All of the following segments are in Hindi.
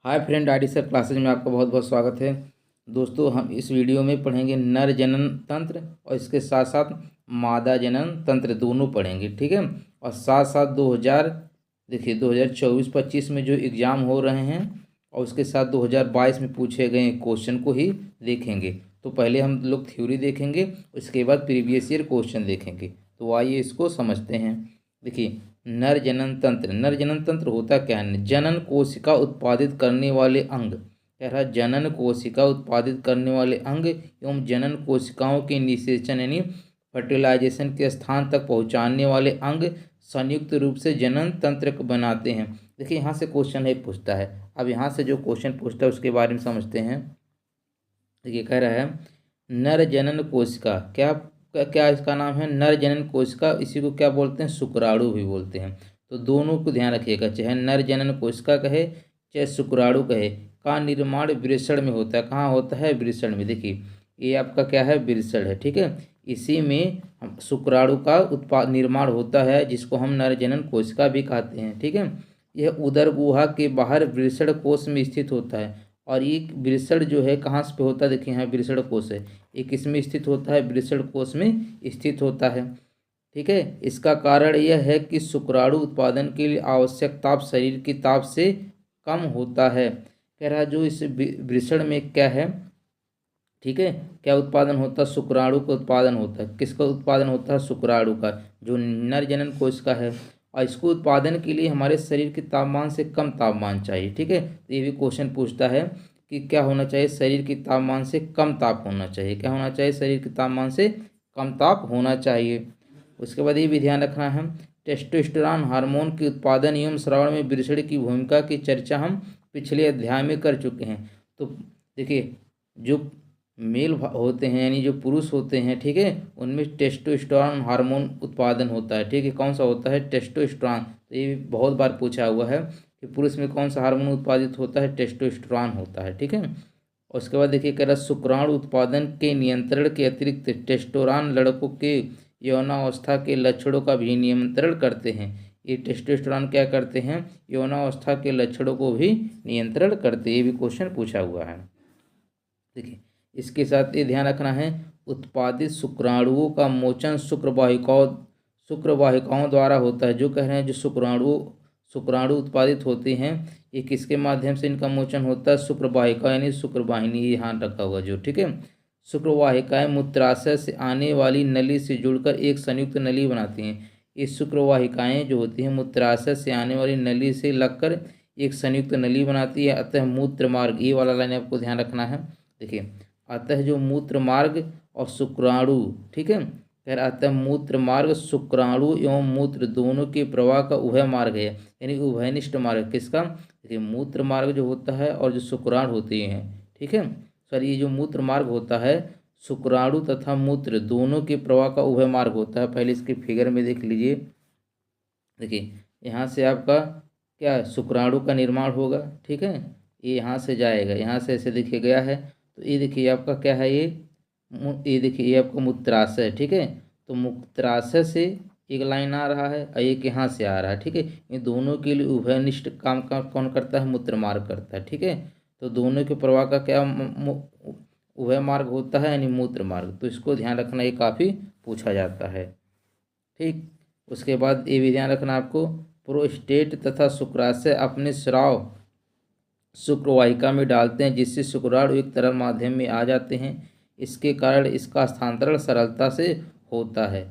Hi friend, ID sir classes में आपका बहुत बहुत स्वागत है। दोस्तों, हम इस वीडियो में पढ़ेंगे नर जनन तंत्र और इसके साथ साथ मादा जनन तंत्र दोनों पढ़ेंगे, ठीक है। और साथ साथ 2024-25 में जो एग्ज़ाम हो रहे हैं और उसके साथ 2022 में पूछे गए क्वेश्चन को ही देखेंगे। तो पहले हम लोग थ्योरी देखेंगे, उसके बाद प्रीवियस ईयर क्वेश्चन देखेंगे। तो आइए इसको समझते हैं। देखिए, नर जनन तंत्र होता क्या है? जनन कोशिका उत्पादित करने वाले अंग, कह रहा जनन कोशिका उत्पादित करने वाले अंग एवं जनन कोशिकाओं के निषेचन यानी फर्टिलाइजेशन के स्थान तक पहुंचाने वाले अंग संयुक्त रूप से जनन तंत्र को बनाते हैं। देखिए, यहाँ से क्वेश्चन है पूछता है। अब यहाँ से जो क्वेश्चन पूछता है उसके बारे में समझते हैं। देखिए, कह रहा है नर जनन कोशिका, क्या क्या इसका नाम है? नर जनन कोशिका। इसी को क्या बोलते हैं? शुक्राणु भी बोलते हैं। तो दोनों को ध्यान रखिएगा, चाहे नर जनन कोशिका कहे चाहे शुक्राणु कहे, का निर्माण वृषण में होता है। कहाँ होता है? वृषण में। देखिए, ये आपका क्या है? वृषण है, ठीक है। इसी में शुक्राणु का निर्माण होता है, जिसको हम नर जनन कोशिका भी कहते हैं, ठीक है। यह उदर गुहा के बाहर वृषण कोश में स्थित होता है। और ये वृषण जो है कहाँ पे होता है? देखिए, यहाँ वृषण कोश है। ये किस में स्थित होता है? वृषण कोश में स्थित होता है, ठीक है। इसका कारण यह है कि शुक्राणु उत्पादन के लिए आवश्यक ताप शरीर की ताप से कम होता है। कह रहा जो इस वृषण में क्या है, ठीक है, क्या उत्पादन होता है? शुक्राणु का उत्पादन होता है। किसका उत्पादन होता है? शुक्राणु का, जो नर जनन कोशिका है। और इसको उत्पादन के लिए हमारे शरीर के तापमान से कम तापमान चाहिए, ठीक है। तो ये भी क्वेश्चन पूछता है कि क्या होना चाहिए? शरीर के तापमान से कम ताप होना चाहिए। क्या होना चाहिए? शरीर के तापमान से कम ताप होना चाहिए। उसके बाद ये भी ध्यान रखना है, टेस्टोस्टेरोन हार्मोन के उत्पादन एवं श्रवण में वृषण की भूमिका की चर्चा हम पिछले अध्याय में कर चुके हैं। तो देखिए, जो मेल होते हैं यानी जो पुरुष होते हैं, ठीक है, उनमें टेस्टोस्टेरोन हार्मोन उत्पादन होता है, ठीक है। कौन सा होता है? टेस्टोस्टेरोन। तो ये भी बहुत बार पूछा हुआ है कि पुरुष में कौन सा हार्मोन उत्पादित होता है? टेस्टोस्टेरोन होता है, ठीक है। और उसके बाद देखिए, कह रहा शुक्राणु उत्पादन के नियंत्रण के अतिरिक्त टेस्टोस्टेरोन लड़कों के यौनावस्था के लक्षणों का भी नियंत्रण करते हैं। ये टेस्टोस्टेरोन क्या करते हैं? यौनावस्था के लक्षणों को भी नियंत्रण करते हैं। ये भी क्वेश्चन पूछा हुआ है। देखिए, इसके साथ ये ध्यान रखना है, उत्पादित शुक्राणुओं का मोचन शुक्रवाहिकाओं द्वारा होता है। जो कह रहे हैं जो शुक्राणु उत्पादित होते हैं, ये किसके माध्यम से इनका मोचन होता है? शुक्रवाहिका यानी शुक्रवाहिनी, ये ध्यान रखा होगा जो, ठीक है। शुक्रवाहिकाएं मूत्राशय से आने वाली नली से जुड़कर एक संयुक्त नली बनाती हैं। ये शुक्रवाहिकाएं जो होती हैं मूत्राशय से आने वाली नली से लगकर एक संयुक्त नली बनाती है। अतः मूत्र मार्ग, ये वाला लाइन आपको ध्यान रखना है। देखिए, अतः जो मूत्र मार्ग और शुक्राणु, ठीक है, फिर अतः मूत्र मार्ग शुक्राणु एवं मूत्र दोनों के प्रवाह का उभय मार्ग है, यानी उभयनिष्ठ मार्ग। किसका? देखिए, मूत्र मार्ग जो होता है और जो शुक्राणु होते हैं, ठीक है, सॉरी, ये जो मूत्र मार्ग होता है, शुक्राणु तथा मूत्र दोनों के प्रवाह का उभय मार्ग होता है। पहले इसके फिगर में देख लीजिए। देखिए, यहाँ से आपका क्या शुक्राणु का निर्माण होगा, ठीक है। ये यहाँ से जाएगा, यहाँ से ऐसे देखिए गया है। तो ये देखिए आपका क्या है, ये देखिए ये आपका मूत्राशय है, ठीक है। तो मूत्राशय से एक लाइन आ रहा है और एक यहाँ से आ रहा है, ठीक है। ये दोनों के लिए उभयनिष्ठ काम का कौन करता है? मूत्र मार्ग करता है, ठीक है। तो दोनों के प्रवाह का क्या उभय मार्ग होता है, यानी मूत्र मार्ग। तो इसको ध्यान रखना, ये काफ़ी पूछा जाता है, ठीक। उसके बाद ये भी ध्यान रखना आपको, प्रोस्टेट तथा शुक्राशय अपने स्राव शुक्रवाहिका में डालते हैं, जिससे शुक्राणु एक तरल माध्यम में आ जाते हैं। इसके कारण इसका स्थानांतरण सरलता से होता है।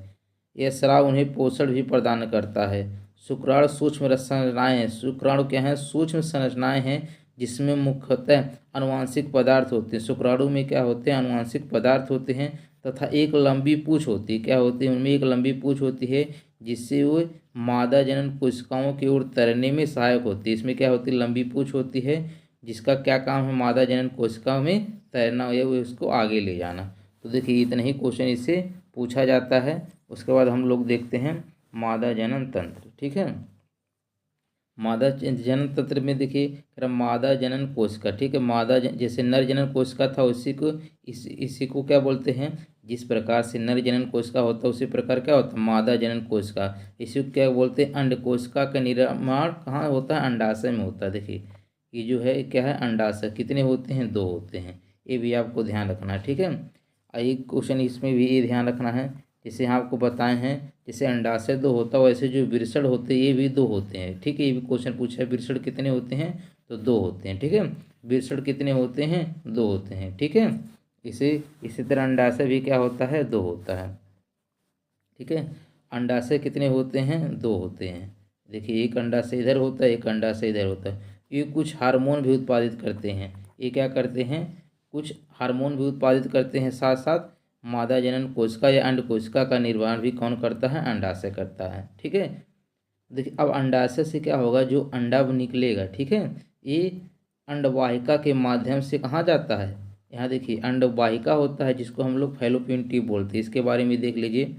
यह स्राव उन्हें पोषण भी प्रदान करता है। शुक्राणु सूक्ष्म संरचनाएं हैं। शुक्राणु क्या हैं? सूक्ष्म संरचनाएं हैं, जिसमें मुख्यतः अनुवांशिक पदार्थ होते हैं। शुक्राणु में क्या होते हैं? अनुवांशिक पदार्थ होते हैं तथा एक लंबी पूँछ होती है। क्या होती है? उनमें एक लंबी पूँछ होती है, जिससे वो मादा जनन कोशिकाओं की ओर तैरने में सहायक होती है। इसमें क्या होती है? लंबी पूँछ होती है, जिसका क्या काम है? मादा जनन कोशिका में तैरना या वो उसको आगे ले जाना। तो देखिए, इतना ही क्वेश्चन इससे पूछा जाता है। उसके बाद हम लोग देखते हैं मादा जनन तंत्र, ठीक है। मादा जनन तंत्र में देखिए मादा जनन कोशिका, ठीक है। जैसे नर जनन कोशिका था, इसी को क्या बोलते हैं? जिस प्रकार से नर जनन कोशिका होता है उसी प्रकार क्या होता है? मादा जनन कोशिका। इसी को क्या बोलते हैं? अंड कोशिका का निर्माण कहाँ होता है? अंडाशय में होता है। देखिए, ये जो है क्या है, अंडाशय कितने होते हैं, 2 होते हैं। ये भी आपको ध्यान रखना है, ठीक है। एक क्वेश्चन इसमें भी ये ध्यान रखना है, जैसे यहाँ आपको बताए हैं, जैसे अंडाशय 2 होता है वैसे जो वृषण होते हैं ये भी 2 होते हैं, ठीक है। ये भी क्वेश्चन पूछा है, वृषण कितने होते हैं, तो 2 होते हैं, ठीक है। वृषण कितने होते हैं, 2 होते हैं, ठीक है। इसी तरह अंडाशय भी क्या होता है, 2 होता है, ठीक है। अंडाशय कितने होते हैं, 2 होते हैं। देखिए एक अंडाशय इधर होता है, एक अंडाशय इधर होता है। ये कुछ हार्मोन भी उत्पादित करते हैं, ये क्या करते हैं, कुछ हार्मोन भी उत्पादित करते हैं, साथ साथ मादा जनन कोशिका या अंड कोशिका का निर्माण भी कौन करता है, अंडाशय करता है, ठीक है। देखिए अब अंडाशय से क्या होगा, जो अंडा निकलेगा, ठीक है, ये अंडवाहिका के माध्यम से कहाँ जाता है, यहाँ देखिए अंडवाहिका होता है जिसको हम लोग फैलोपियन ट्यूब बोलते हैं, इसके बारे में देख लीजिए,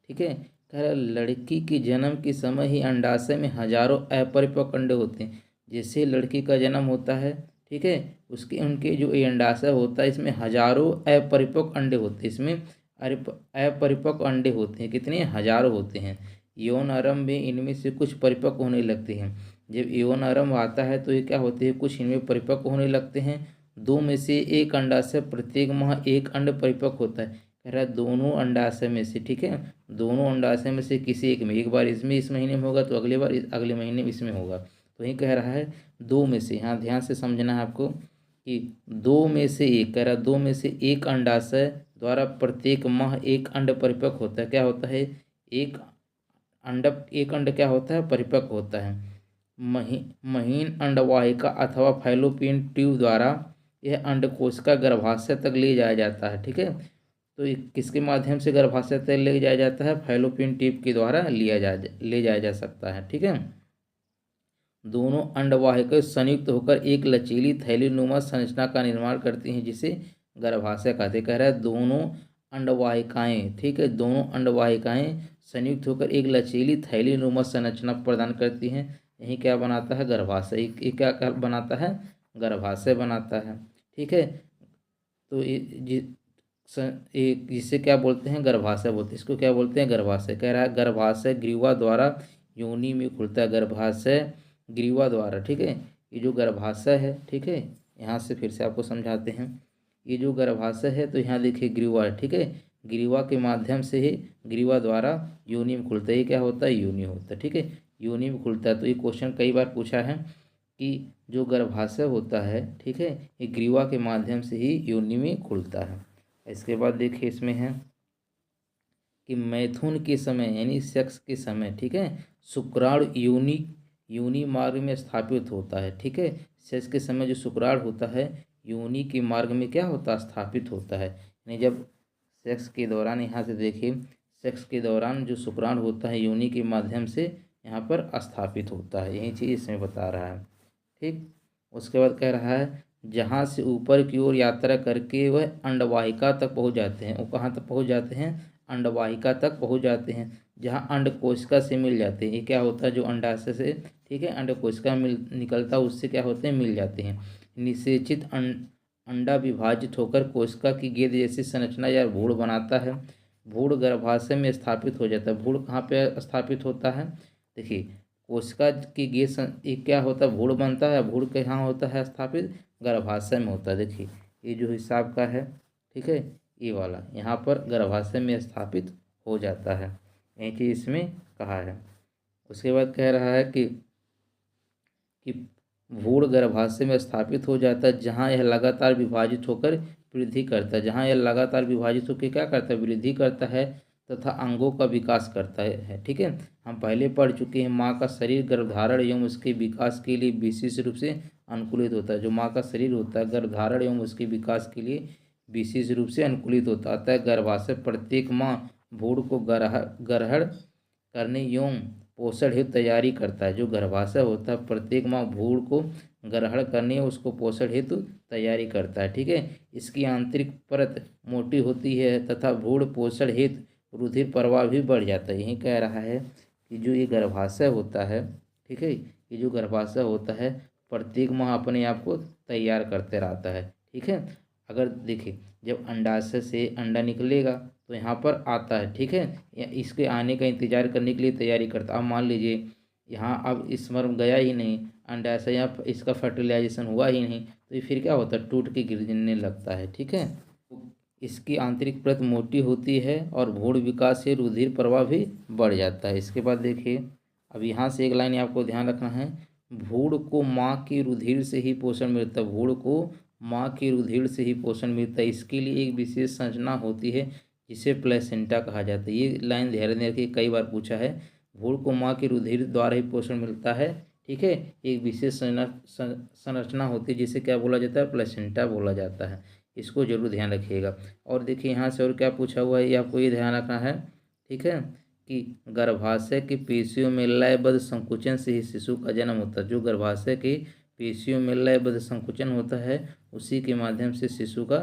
ठीक है। कह रहा है लड़की के जन्म के समय ही अंडाशय में हजारों अपरिपक्व अंडे होते हैं। जैसे लड़की का जन्म होता है, ठीक है, उसके उनके जो ये अंडाशय होता है इसमें हजारों अपरिपक्व अंडे होते हैं, इसमें अपरिपक्व अंडे होते हैं, कितने, हजारों होते हैं। यौन आरंभ में इनमें से कुछ परिपक्व होने लगते हैं। जब यौन आरंभ आता है तो ये क्या होते हैं, कुछ इनमें परिपक्व होने लगते हैं। 2 में से एक अंडाशय प्रत्येक माह एक अंड परिपक्व होता है। कह रहा है दोनों अंडाशय में से, ठीक है, दोनों अंडाशय में से किसी एक में, एक बार इसमें इस महीने में होगा तो अगली बार अगले महीने में इसमें होगा। तो यही कह रहा है 2 में से, यहाँ ध्यान से समझना है आपको कि 2 में से एक, कह रहा है 2 में से एक अंडाशय द्वारा प्रत्येक माह एक अंड परिपक्व होता है। क्या होता है, एक एक अंड क्या होता है, परिपक्व होता है। महीन अंडवाहिका अथवा फैलोपियन ट्यूब द्वारा यह अंडकोशिका गर्भाशय तक ले जाया जाता है, ठीक है। तो ये किसके माध्यम से गर्भाशय तक ले जाया जाता है, फैलोपियन ट्यूब के द्वारा ले जाया जा सकता है, ठीक है। दोनों अंडवाहिकाएं संयुक्त होकर एक लचीली थैलीनुमा संरचना का निर्माण करती हैं जिसे गर्भाशय कहते। कह रहा है दोनों अंडवाहिकाएं, ठीक है, दोनों अंडवाहिकाएं संयुक्त होकर एक लचीली थैलीनुमा संरचना प्रदान करती हैं। यही क्या बनाता है, गर्भाशय। ये क्या बनाता है, गर्भाशय बनाता है, ठीक है। तो जिसे क्या बोलते हैं, गर्भाशय बोलते हैं, इसको क्या बोलते हैं, गर्भाशय। कह रहा है गर्भाशय ग्रीवा द्वारा योनि में खुलता है, गर्भाशय ग्रीवा द्वारा, ठीक है। ये जो गर्भाशय है, ठीक है, यहाँ से फिर से आपको समझाते हैं। ये जो गर्भाशय है तो यहाँ देखिए ग्रीवा है, ठीक है, ग्रीवा के माध्यम से ही ग्रीवा द्वारा योनि में खुलता है। ये क्या होता है, योनि होता है, ठीक है, योनि में खुलता है। तो ये क्वेश्चन कई बार पूछा है कि जो गर्भाशय होता है, ठीक है, ये ग्रीवा के माध्यम से ही योनि में खुलता है। इसके बाद देखिए इसमें है कि मैथुन के समय यानी सेक्स के समय, ठीक है, शुक्राणु योनि मार्ग में स्थापित होता है, ठीक है। सेक्स के समय जो शुक्राणु होता है योनि के मार्ग में क्या होता है, स्थापित होता है। यानी जब सेक्स के दौरान, यहाँ से देखिए, सेक्स के दौरान जो शुक्राणु होता है योनि के माध्यम से यहाँ पर स्थापित होता है, यही चीज़ इसमें बता रहा है, ठीक। उसके बाद कह रहा है जहाँ से ऊपर की ओर यात्रा करके वह अंडवाहिका तक पहुँच जाते हैं। वो कहाँ तक पहुँच जाते हैं, अंडवाहिका तक पहुँच जाते हैं, जहाँ अंड कोशिका से मिल जाते हैं। ये क्या होता है, जो अंडाशय से, ठीक है, अंड कोशिका निकलता है उससे क्या होते हैं, मिल जाते हैं। निषेचित अंडा विभाजित होकर कोशिका की गेंद जैसी संरचना या भ्रूण बनाता है। भ्रूण गर्भाशय में स्थापित हो जाता है। भ्रूण कहाँ पे स्थापित होता है, देखिए कोशिका की गेंद ये क्या होता है, भ्रूण बनता है। भ्रूण कहाँ होता है स्थापित, गर्भाशय में होता है। देखिए ये जो हिसाब का है, ठीक है, ये वाला यहाँ पर गर्भाशय में स्थापित हो जाता है, यही चीज़ इसमें कहा है। उसके बाद कह रहा है कि भ्रूण गर्भाशय में स्थापित हो जाता है जहाँ यह लगातार विभाजित होकर वृद्धि करता है। जहाँ यह लगातार विभाजित होकर क्या करता है, वृद्धि करता है तथा अंगों का विकास करता है, ठीक है। हम पहले पढ़ चुके हैं माँ का शरीर गर्भधारण एवं उसके विकास के लिए विशेष रूप से अनुकूलित होता है। जो माँ का शरीर होता है गर्भधारण एवं उसके विकास के लिए विशेष रूप से अनुकूलित होता है। अतः गर्भाशय प्रत्येक माँ भ्रूण को ग्रहण करने एवं पोषण हेतु तैयारी करता है। जो गर्भाशय होता है प्रत्येक माह भ्रूण को ग्रहण करने उसको पोषण हेतु तैयारी करता है, ठीक है। इसकी आंतरिक परत मोटी होती है तथा भ्रूण पोषण हेतु रुधिर प्रवाह भी बढ़ जाता है। यही कह रहा है कि जो ये गर्भाशय होता है, ठीक है, ये जो गर्भाशय होता है प्रत्येक माह अपने आप को तैयार करते रहता है, ठीक है। अगर देखिए जब अंडाशय से अंडा निकलेगा तो यहाँ पर आता है, ठीक है, या इसके आने का इंतजार करने के लिए तैयारी करता। अब मान लीजिए यहाँ अब स्पर्म गया ही नहीं, अंडाशय या इसका फर्टिलाइजेशन हुआ ही नहीं तो ये फिर क्या होता है, टूट के गिरने लगता है। ठीक है, इसकी आंतरिक परत मोटी होती है और भ्रूण विकास से रुधिर प्रवाह भी बढ़ जाता है। इसके बाद देखिए, अब यहाँ से एक लाइन आपको ध्यान रखना है, भ्रूण को माँ की रुधिर से ही पोषण मिलता है, भ्रूण को माँ की रुधिर से ही पोषण मिलता है। इसके लिए एक विशेष संरचना होती है जिसे प्लेसेंटा कहा जाता है। ये लाइन ध्यान रखिए, कई बार पूछा है, भ्रूण को माँ की रुधिर द्वारा ही पोषण मिलता है। ठीक है, एक विशेष संरचना होती है जिसे क्या बोला जाता है, प्लेसेंटा बोला जाता है। इसको जरूर ध्यान रखिएगा। और देखिए यहाँ से और क्या पूछा हुआ है, ये आपको ये ध्यान रखना है। ठीक है, कि गर्भाशय की पेशियों में लयबद्ध संकुचन से ही शिशु का जन्म होता है। जो गर्भाशय की पेशियों में लयबद्ध संकुचन होता है उसी के माध्यम से शिशु का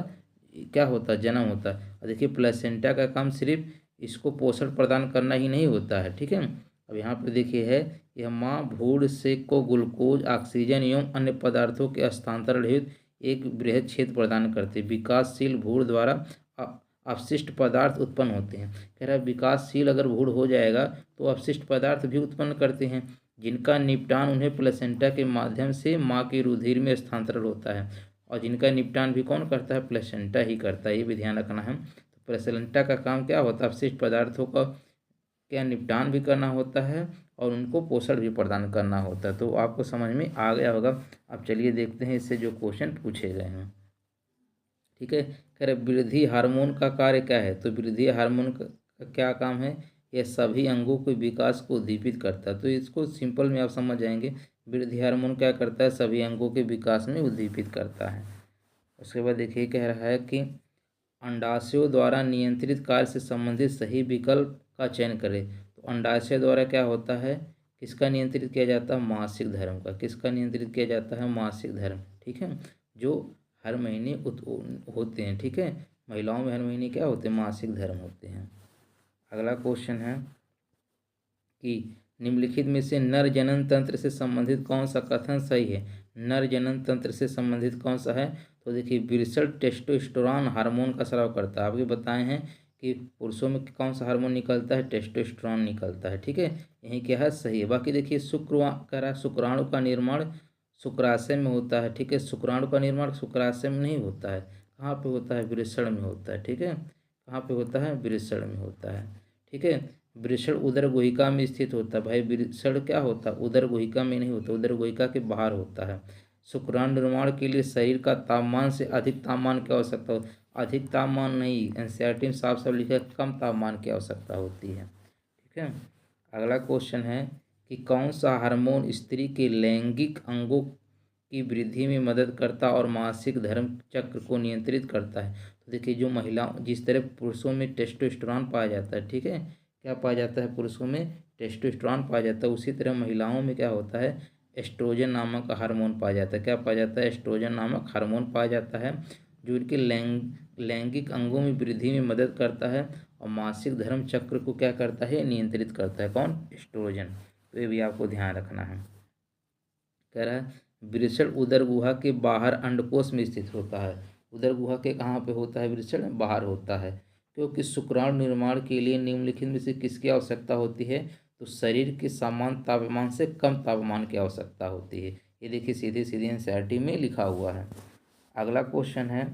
क्या होता है, जन्म होता है। और देखिए प्लेसेंटा का काम सिर्फ इसको पोषण प्रदान करना ही नहीं होता है। ठीक है, अब यहाँ पर देखिए है, यह माँ भ्रूण से को ग्लूकोज, ऑक्सीजन एवं अन्य पदार्थों के हस्तांतरण हेतु एक बृहद क्षेत्र प्रदान करते हैं। विकासशील भ्रूण द्वारा अपशिष्ट पदार्थ उत्पन्न होते हैं। कह रहा है विकासशील अगर भ्रूण हो जाएगा तो अपशिष्ट पदार्थ भी उत्पन्न करते हैं, जिनका निपटान उन्हें प्लेसेंटा के माध्यम से माँ की रुधिर में स्थानांतरण होता है। और जिनका निपटान भी कौन करता है, प्लेसेंटा ही करता है, ये भी ध्यान रखना है। तो प्लेसेंटा का काम क्या होता है, अपशिष्ट पदार्थों का क्या निपटान भी करना होता है और उनको पोषण भी प्रदान करना होता है। तो आपको समझ में आ गया होगा। अब चलिए देखते हैं इससे जो क्वेश्चन पूछे गए हैं। ठीक है, कह रहे वृद्धि हार्मोन का कार्य क्या है, तो वृद्धि हार्मोन का क्या काम है, यह सभी अंगों के विकास को उद्दीपित करता है। तो इसको सिंपल में आप समझ जाएंगे, वृद्धि हार्मोन क्या करता है, सभी अंगों के विकास में उद्दीपित करता है। उसके बाद देखिए कह रहा है कि अंडाशयों द्वारा नियंत्रित कार्य से संबंधित सही विकल्प का चयन करें। तो अंडाशय द्वारा क्या होता है, किसका नियंत्रित किया जाता है, मासिक धर्म का। किसका नियंत्रित किया जाता है, मासिक धर्म। ठीक है, जो हर महीने होते हैं। ठीक है, महिलाओं में हर महीने क्या होते हैं, मासिक धर्म होते हैं। अगला क्वेश्चन है कि निम्नलिखित में से नर जनन तंत्र से संबंधित कौन सा कथन सही है। नर जनन तंत्र से संबंधित कौन सा है, तो देखिए विरसल टेस्टोस्टेरोन हार्मोन का स्राव करता है। आपके बताए हैं कि पुरुषों में कौन सा हार्मोन निकलता है, टेस्टोस्टेरोन निकलता है। ठीक है, यही क्या है, सही है। बाकी देखिए शुक्राणु का निर्माण शुक्राशय में होता है। ठीक है, शुक्राणु का निर्माण शुक्राशय में नहीं होता है, कहाँ पे होता है, वृषण में होता है। ठीक है, कहाँ पे होता है, वृषण में होता है। ठीक है, वृषण उदर गुहिका में स्थित होता है। भाई वृषण क्या होता है, उदर गुहिका में नहीं होता, उदर गुहिका के बाहर होता है। शुक्राणु निर्माण के लिए शरीर का तापमान से अधिक तापमान की आवश्यकता होती है। अधिक तापमान नहीं, एनसीईआरटी में साफ साफ लिखा है कम तापमान की आवश्यकता होती है। ठीक है, अगला क्वेश्चन है कि कौन सा हार्मोन स्त्री के लैंगिक अंगों की वृद्धि में मदद करता और मासिक धर्म चक्र को नियंत्रित करता है। तो देखिए जो महिलाओं, जिस तरह पुरुषों में टेस्टोस्टेरोन पाया जाता है, ठीक है, क्या पाया जाता है, पुरुषों में टेस्टोस्टेरोन पाया जाता है, उसी तरह महिलाओं में क्या होता है, एस्ट्रोजन नामक हार्मोन पाया जाता है। क्या पाया जाता है, एस्ट्रोजन नामक हार्मोन पाया जाता है, जो इनके लैंगिक अंगों में वृद्धि में मदद करता है और मासिक धर्म चक्र को क्या करता है, नियंत्रित करता है। कौन, एस्ट्रोजन। तो ये भी आपको ध्यान रखना है। कह रहा है वृषण उदर गुहा के बाहर अंडकोश में स्थित होता है। उदर गुहा के कहाँ पे होता है, वृषण बाहर होता है। क्योंकि शुक्राणु निर्माण के लिए निम्नलिखित में से किसकी आवश्यकता होती है, तो शरीर के सामान्य तापमान से कम तापमान की आवश्यकता होती है। ये देखिए सीधे सीधे एनसीईआरटी में लिखा हुआ है। अगला क्वेश्चन है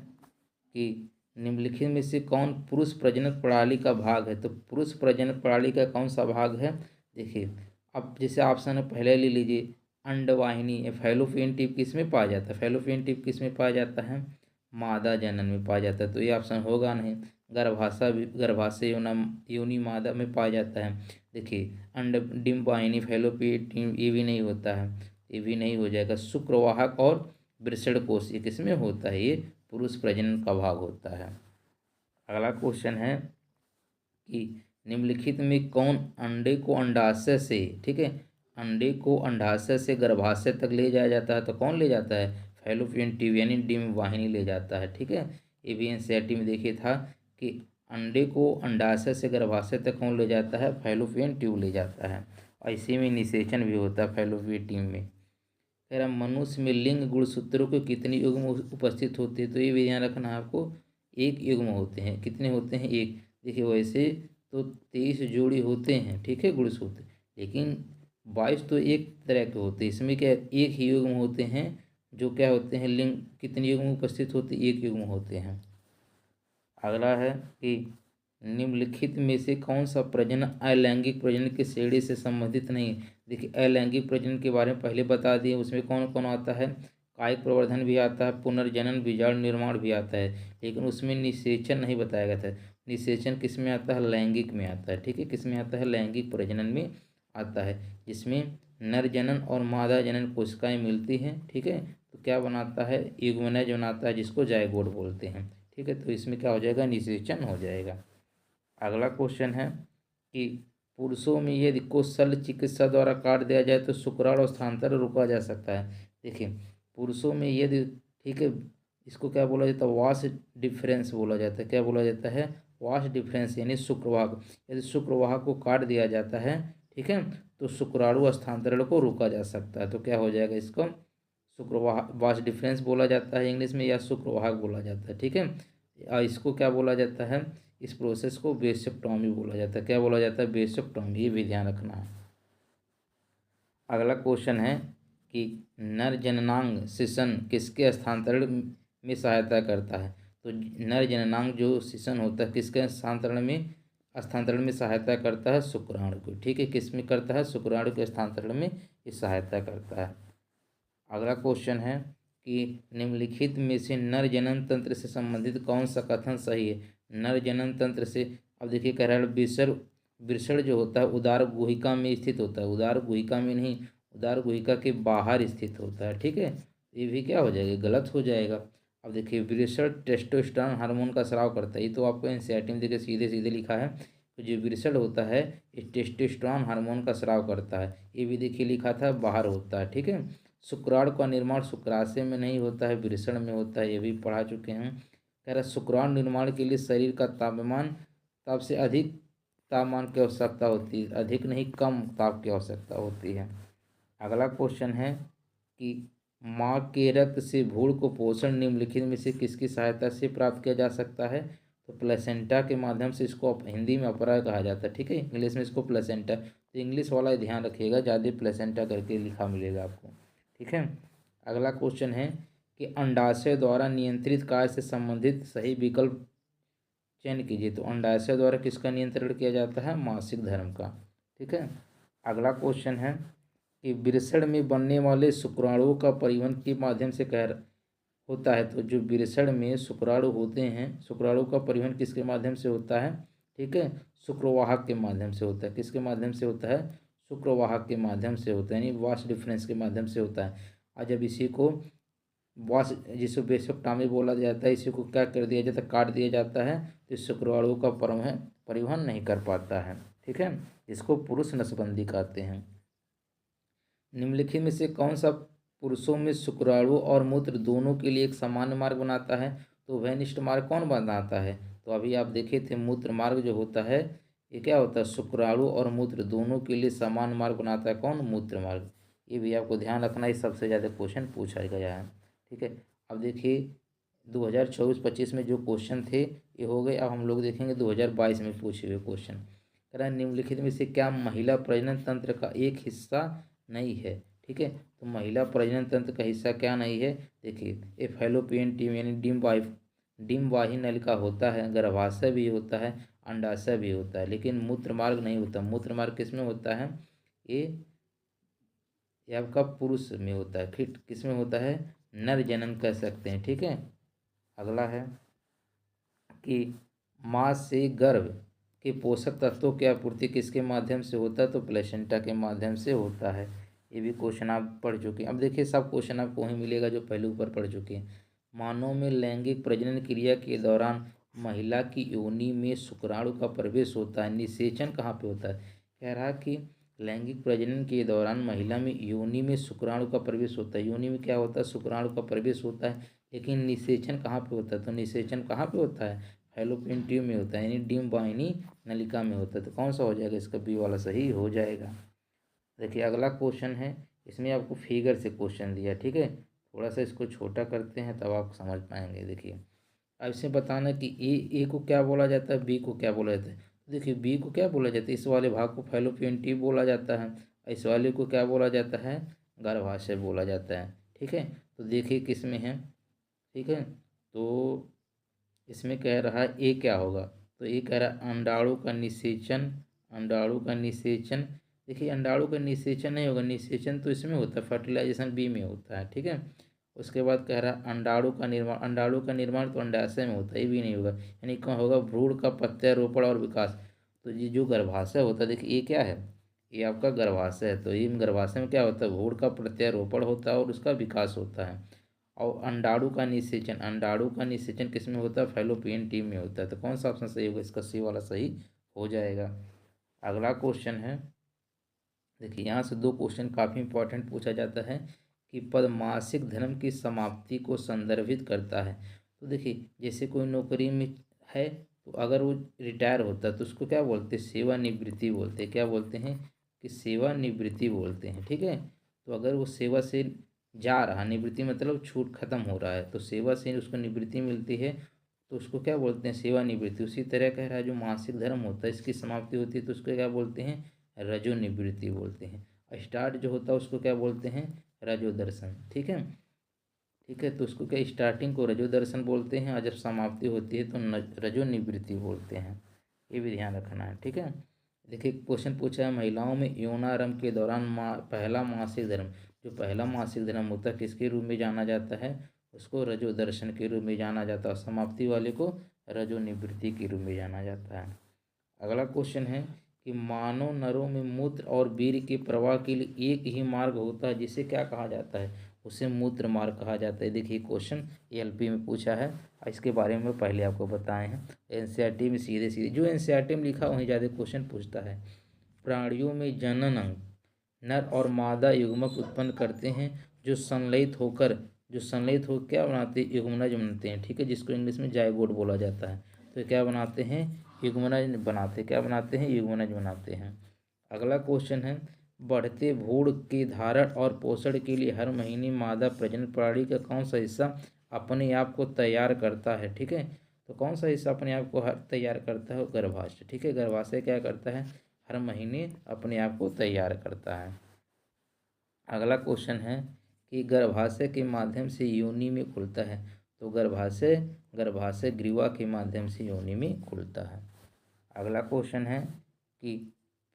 कि निम्नलिखित में से कौन पुरुष प्रजनन प्रणाली का भाग है। तो पुरुष प्रजनन प्रणाली का कौन सा भाग है, देखिए अब जैसे ऑप्शन है पहले ले लीजिए, अंडवाहिनी फैलोपियन ट्यूब किस में पाया जाता है, फैलोपियन ट्यूब किस में पाया जाता है, मादा जनन में पाया जाता है। तो ये ऑप्शन होगा नहीं। गर्भाशय योनि मादा में पाया जाता है। देखिए अंड डिम्ब वाहिनी फैलोपियन ट्यूब ये भी नहीं होता है, ये भी नहीं हो जाएगा। शुक्रवाहक और वृषण कोश ये किस में होता है, ये पुरुष प्रजनन का भाग होता है। अगला क्वेश्चन है कि निम्नलिखित में कौन अंडे को अंडाशय से, ठीक है, अंडे को अंडाशय से गर्भाशय तक ले जाया जाता है, तो कौन ले जाता है, फैलोपियन ट्यूब यानी डिम्ब वाहिनी ले जाता है। ठीक है, ये भी एनसीईआरटी में देखिए था कि अंडे को अंडाशय से गर्भाशय तक कौन ले जाता है, फैलोपियन ट्यूब ले जाता है। और इसी में निषेचन भी होता है फैलोपियन ट्यूब में। कह रहा मनुष्य में लिंग गुणसूत्रों के कितनी युग्म उपस्थित होते हैं, तो ये भी ध्यान रखना है आपको, एक युग्म होते हैं। कितने होते हैं, एक। देखिए वैसे तो 23 जोड़ी होते हैं, ठीक है, गुणसूत्र, लेकिन 22 तो एक तरह के होते हैं, इसमें क्या एक ही युग्म होते हैं, जो क्या होते हैं लिंग कितने युग्म उपस्थित होते हैं, एक युग्म होते हैं। अगला है कि निम्नलिखित में से कौन सा प्रजनन अलैंगिक प्रजनन की श्रेणी से संबंधित नहीं है। देखिए अलैंगिक प्रजनन के बारे में पहले बता दिए, उसमें कौन कौन आता है, कायिक प्रवर्धन भी आता है, पुनर्जनन बीजाणु निर्माण भी आता है, लेकिन उसमें निषेचन नहीं बताया गया था। निषेचन किस में आता है, लैंगिक में आता है। ठीक है, किस में आता है, लैंगिक प्रजनन में आता है, जिसमें नर जनन और मादा जनन कोशिकाएं मिलती हैं। ठीक है, तो क्या बनाता है, युग्मनज बनाता है, जिसको जायगोट बोलते हैं। ठीक है, तो इसमें क्या हो जाएगा, निषेचन हो जाएगा। अगला क्वेश्चन है कि पुरुषों में यदि को शल्य चिकित्सा द्वारा काट दिया जाए तो शुक्राणु स्थानांतरण रोका जा सकता है। देखिए पुरुषों में यदि, ठीक है, इसको क्या बोला जाता है, वाश डिफरेंस बोला जाता है। क्या बोला जाता है, वाश डिफरेंस, यानी शुक्रवाहक। यदि शुक्रवाहक को काट दिया जाता है, ठीक है, तो शुक्राणु स्थानांतरण को रोका जा सकता है। तो क्या हो जाएगा, इसको शुक्रवाहक वाश डिफरेंस बोला जाता है इंग्लिश में, या शुक्रवाहक बोला जाता है। ठीक है, इसको क्या बोला जाता है, इस प्रोसेस को वेसेक्टॉमी बोला जाता है। क्या बोला जाता है, वेसेक्टॉमी, ये भी ध्यान रखना है। अगला क्वेश्चन है कि नर जननांग शिशन किसके स्थानांतरण में सहायता करता है। तो नर जननांग जो शिशन होता है किसके स्थानांतरण में सहायता करता है, शुक्राणु को। ठीक है, किस में करता है, शुक्राणु के स्थानांतरण में ये सहायता करता है। अगला क्वेश्चन है कि निम्नलिखित में से नर जनन तंत्र से संबंधित कौन सा कथन सही है। नर जनन तंत्र से, अब देखिए कह रहा है वृषण जो होता है उदार गुहिका में स्थित होता है, उदार गुहिका में नहीं, उदार गुहिका के बाहर स्थित होता है। ठीक है, ये भी क्या हो जाएगा, गलत हो जाएगा। अब देखिए वृषण टेस्टोस्टेरोन हार्मोन का स्राव करता है, ये तो आपको एनसीईआरटी में देखिए सीधे सीधे लिखा है। तो जो वृषण होता है ये टेस्टोस्टेरोन हार्मोन का स्राव करता है, ये भी देखिए लिखा था बाहर होता है। ठीक है, शुक्राणु का निर्माण शुक्राशय में नहीं होता है, वृषण में होता है, ये भी पढ़ा चुके हैं। कह रहा शुक्राणु निर्माण के लिए शरीर का तापमान ताप से अधिक तापमान की आवश्यकता होती है, अधिक नहीं कम ताप की आवश्यकता होती है। अगला क्वेश्चन है कि माँ के रक्त से भ्रूण को पोषण निम्नलिखित में से किसकी सहायता से प्राप्त किया जा सकता है। तो प्लेसेंटा के माध्यम से, इसको हिंदी में अपरा कहा जाता है। ठीक है, इंग्लिश में इसको प्लेसेंटा, तो इंग्लिश वाला ध्यान रखिएगा, ज़्यादा प्लेसेंटा करके लिखा मिलेगा आपको। ठीक है, अगला क्वेश्चन है कि अंडाशय द्वारा नियंत्रित कार्य से संबंधित सही विकल्प चयन कीजिए। तो अंडाशय द्वारा किसका नियंत्रण किया जाता है, मासिक धर्म का। ठीक है, अगला क्वेश्चन है कि वृषण में बनने वाले शुक्राणुओं का परिवहन के माध्यम से होता है। तो जो वृषण में शुक्राणु होते हैं, शुक्राणु का परिवहन किसके माध्यम से होता है, ठीक है, शुक्रवाहक के माध्यम से होता है। किसके माध्यम से होता है, शुक्रवाहक के माध्यम से होता है, यानी वाश डिफरेंस के माध्यम से होता है। और जब इसी को वाश, जिसको वेसेक्टॉमी बोला जाता है, इसी को क्या कर दिया जाता है, काट दिया जाता है, तो इस शुक्राणु का परिवहन नहीं कर पाता है। ठीक है, इसको पुरुष नसबंदी कहते हैं। निम्नलिखित में से कौन सा पुरुषों में शुक्राणु और मूत्र दोनों के लिए एक सामान्य मार्ग बनाता है। तो वैनिष्ठ मार्ग कौन बनाता है, तो अभी आप देखे थे मूत्र मार्ग जो होता है ये क्या होता है, शुक्राणु और मूत्र दोनों के लिए समान मार्ग बनाता है कौन, मूत्र मार्ग। ये भी आपको ध्यान रखना है, सबसे ज़्यादा क्वेश्चन पूछा गया है। ठीक है, अब देखिए 2024-25 में जो क्वेश्चन थे ये हो गए। अब हम लोग देखेंगे 2022 में पूछे हुए क्वेश्चन। कह रहा है निम्नलिखित में से क्या महिला प्रजनन तंत्र का एक हिस्सा नहीं है। ठीक है, तो महिला प्रजनन तंत्र का हिस्सा क्या नहीं है, देखिए ए फैलोपियन ट्यूब यानी डिम्बवाही नलिका होता है, गर्भाशय भी होता है, अंडाशय भी होता है, लेकिन मूत्र मार्ग नहीं होता। मूत्र मार्ग किस में होता है, ये आपका पुरुष में होता है, फिर किस में होता है, नर जनन कह सकते हैं। ठीक है, अगला है कि माँ से गर्भ के पोषक तत्वों की आपूर्ति किसके माध्यम से होता है, तो प्लेसेंटा के माध्यम से होता है। ये भी क्वेश्चन आप पढ़ चुके हैं। अब देखिए सब क्वेश्चन आपको वहीं मिलेगा जो पहले ऊपर पढ़ चुके हैं। मानव में लैंगिक प्रजनन क्रिया के दौरान महिला की योनि में शुक्राणु का प्रवेश होता है, निषेचन कहाँ पे होता है। कह रहा कि लैंगिक प्रजनन के दौरान महिला में योनि में शुक्राणु का प्रवेश होता है। योनि में क्या होता है, शुक्राणु का प्रवेश होता है, लेकिन निषेचन कहाँ पे होता है, तो निषेचन कहाँ पे होता है, फैलोपियन ट्यूब में होता है, यानी डिम्बवाहिनी नलिका में होता है। तो कौन सा हो जाएगा, इसका बी वाला सही हो जाएगा। देखिए अगला क्वेश्चन है, इसमें आपको फिगर से क्वेश्चन दिया। ठीक है, थोड़ा सा इसको छोटा करते हैं तब आप समझ पाएंगे। देखिए अब इसमें बताना कि ए को क्या बोला जाता है, बी को क्या बोला जाता है। तो देखिए बी को क्या बोला जाता है, इस वाले भाग को फैलोपियन ट्यूब बोला जाता है, इस वाले को क्या बोला जाता है, गर्भाशय बोला जाता है। ठीक है, तो देखिए किस में है। ठीक है, तो इसमें कह रहा है ए क्या होगा, तो ए कह रहा है अंडाणु का निषेचन। अंडाणु का निषेचन, देखिए अंडाणु का निषेचन नहीं होगा, निषेचन तो इसमें होता है, फर्टिलाइजेशन बी में होता है। ठीक है, उसके बाद कह रहा है अंडाणु का निर्माण। अंडाणु का निर्माण तो अंडाशय में होता है, ये भी नहीं होगा, यानी कहाँ होगा, भ्रूण का प्रत्यारोपण और विकास। तो ये जो गर्भाशय होता है, देखिए ये क्या है, ये आपका गर्भाशय है। तो ये गर्भाशय में क्या होता है, भ्रूण का प्रत्यारोपण होता है और उसका विकास होता है। और अंडाणु का निषेचन, अंडाणु का निषेचन किस में होता है, फैलोपियन ट्यूब में होता है। तो कौन सा ऑप्शन सही होगा, इसका सी वाला सही हो जाएगा। अगला क्वेश्चन है, देखिए यहाँ से दो क्वेश्चन काफ़ी इंपॉर्टेंट पूछा जाता है कि पद मासिक धर्म की समाप्ति को संदर्भित करता है। तो देखिए जैसे कोई नौकरी में है, तो अगर वो रिटायर होता है तो उसको क्या बोलते हैं, सेवानिवृत्ति बोलते हैं। क्या बोलते हैं कि सेवानिवृत्ति बोलते हैं। ठीक है, तो अगर वो सेवा से जा रहा, निवृत्ति मतलब छूट खत्म हो रहा है, तो सेवा से उसको निवृत्ति मिलती है, तो उसको क्या बोलते हैं, सेवानिवृत्ति। उसी तरह कह रहा है जो मासिक धर्म होता है इसकी समाप्ति होती है तो उसको क्या बोलते हैं, रजोनिवृत्ति बोलते हैं। स्टार्ट जो होता है उसको क्या बोलते हैं, रजोदर्शन। ठीक है, ठीक है, तो उसको क्या, स्टार्टिंग को रजोदर्शन बोलते हैं और जब समाप्ति होती है तो रजोनिवृत्ति बोलते हैं। ये भी ध्यान रखना है। ठीक है, देखिए क्वेश्चन पूछा है महिलाओं में यौनारंभ के दौरान पहला मासिक धर्म, जो पहला मासिक धर्म होता है किसके रूप में जाना जाता है, उसको रजोदर्शन के रूप में जाना जाता है। समाप्ति वाले को रजोनिवृत्ति के रूप में जाना जाता है। अगला क्वेश्चन है कि मानव नरों में मूत्र और वीर्य के प्रवाह के लिए एक ही मार्ग होता है जिसे क्या कहा जाता है, उसे मूत्र मार्ग कहा जाता है। देखिए क्वेश्चन एलपी में पूछा है, इसके बारे में पहले आपको बताए हैं। एनसीईआरटी में सीधे सीधे जो एनसीईआरटी में लिखा वहीं ज़्यादा क्वेश्चन पूछता है। प्राणियों में जनन अंग नर और मादा युग्मक उत्पन्न करते हैं जो संलयित हो क्या बनाते हैं, युग्मनज बनते हैं। ठीक है, जिसको इंग्लिश में जायगोट बोला जाता है। तो क्या बनाते हैं, युग्मनज बनाते, क्या बनाते हैं, युग्मनज बनाते हैं। अगला क्वेश्चन है बढ़ते भ्रूण के धारण और पोषण के लिए हर महीने मादा प्रजनन प्रणाली का कौन सा हिस्सा अपने आप को तैयार करता है। ठीक है, तो कौन सा हिस्सा अपने आप को तैयार करता है, गर्भाशय। ठीक है, गर्भाशय क्या करता है, हर महीने अपने आप को तैयार करता है। अगला क्वेश्चन है कि गर्भाशय के माध्यम से योनि में खुलता है। तो गर्भाशय ग्रीवा के माध्यम से योनि में खुलता है। अगला क्वेश्चन है कि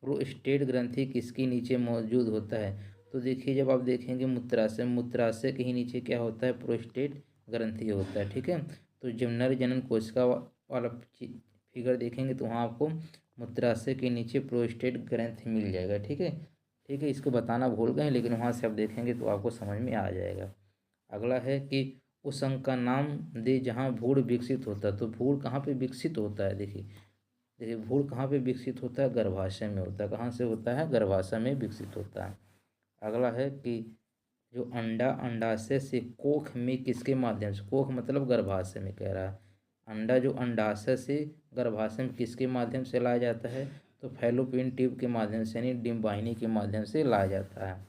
प्रोस्टेट ग्रंथि किसके नीचे मौजूद होता है। तो देखिए जब आप देखेंगे मूत्राशय के ही नीचे क्या होता है, प्रोस्टेट ग्रंथि होता है। ठीक है, तो जब नर जनन कोशिका वाला फिगर देखेंगे तो वहाँ आपको मूत्राशय के नीचे प्रोस्टेट ग्रंथि मिल जाएगा। ठीक है, ठीक है, इसको बताना भूल गए लेकिन वहाँ से आप देखेंगे तो आपको समझ में आ जाएगा। अगला है कि उस अंग का नाम दे जहाँ भ्रूण विकसित होता है। तो भ्रूण कहाँ पे विकसित होता है, देखिए भ्रूण कहाँ पे विकसित होता है, गर्भाशय में होता है। कहाँ से होता है, गर्भाशय में विकसित होता है। अगला है कि जो अंडाशय से कोख में किसके माध्यम से, कोख मतलब गर्भाशय में कह रहा है, अंडा जो अंडाशय से गर्भाशय में किसके माध्यम से लाया जाता है, तो फैलोपियन ट्यूब के माध्यम से यानी डिम्बाहिनी के माध्यम से लाया जाता है।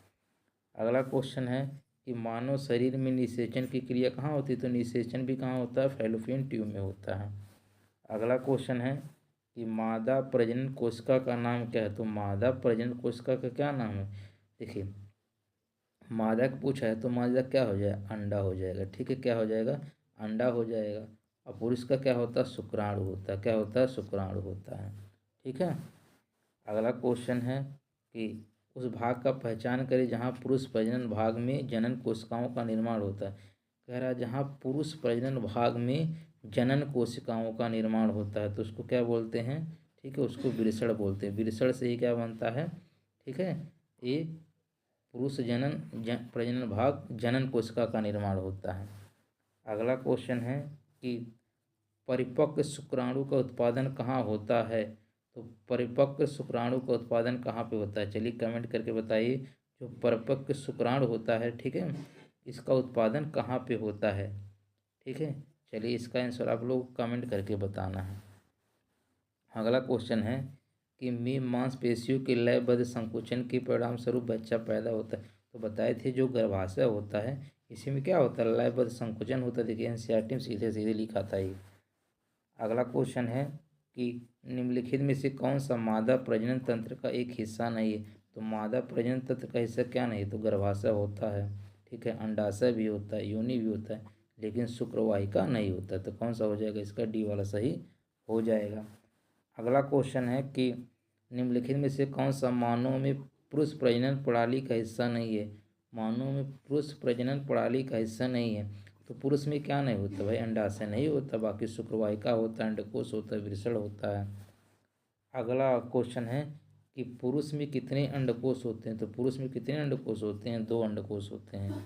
अगला क्वेश्चन है कि मानव शरीर में निषेचन की क्रिया कहाँ होती है, तो निषेचन भी कहाँ होता है, फैलोपियन ट्यूब में होता है। अगला क्वेश्चन है कि मादा प्रजनन कोशिका का नाम क्या है। तो मादा प्रजनन कोशिका का क्या नाम है, देखिए मादा का पूछा है तो मादा क्या हो जाएगा, अंडा हो जाएगा। ठीक है, क्या हो जाएगा, अंडा हो जाएगा। और पुरुष का क्या होता है, शुक्राणु होता है। क्या होता है, शुक्राणु होता है। ठीक है, अगला क्वेश्चन है कि उस भाग का पहचान करें जहाँ पुरुष प्रजनन भाग में जनन कोशिकाओं का निर्माण होता है। कह रहा है जहाँ पुरुष प्रजनन भाग में जनन कोशिकाओं का निर्माण होता है तो उसको क्या बोलते हैं, ठीक है, उसको वृषण बोलते हैं। वृषण से ही क्या बनता है, ठीक है, ये पुरुष प्रजनन भाग जनन कोशिका का निर्माण होता है। अगला क्वेश्चन है कि परिपक्व शुक्राणु का उत्पादन कहाँ होता है। तो परिपक्व शुक्राणु का उत्पादन कहाँ पे होता है, चलिए कमेंट करके बताइए। जो परिपक्व शुक्राणु होता है, ठीक है, इसका उत्पादन कहाँ पे होता है। ठीक है, चलिए इसका आंसर आप लोग कमेंट करके बताना है। अगला क्वेश्चन है कि मांसपेशियों के लयबद्ध संकुचन के परिणाम स्वरूप बच्चा पैदा होता है। तो बताए थे जो गर्भाशय होता है इसी में क्या होता है, लयबद्ध संकुचन होता है। देखिए एनसीईआरटी में सीधे सीधे लिखा था ये। अगला क्वेश्चन है कि निम्नलिखित में से कौन सा मादा प्रजनन तंत्र का एक हिस्सा नहीं है। तो मादा प्रजनन तंत्र का हिस्सा क्या नहीं, तो गर्भाशय होता है, ठीक है, अंडाशय भी होता है, योनि भी होता है, लेकिन शुक्रवाहिका नहीं होता। तो कौन सा हो जाएगा, इसका डी वाला सही हो जाएगा। अगला क्वेश्चन है कि निम्नलिखित में से कौन सा मानव में पुरुष प्रजनन प्रणाली का हिस्सा नहीं है। मानव में पुरुष प्रजनन प्रणाली का हिस्सा नहीं है, तो पुरुष में क्या नहीं होता भाई, अंडाशय नहीं होता, बाकी शुक्रवाहिका होता है, अंडकोश होता है, वृषण होता है। अगला क्वेश्चन है कि पुरुष में कितने अंडकोश होते हैं, तो पुरुष में कितने अंडकोश होते हैं, 2 अंडकोश होते हैं।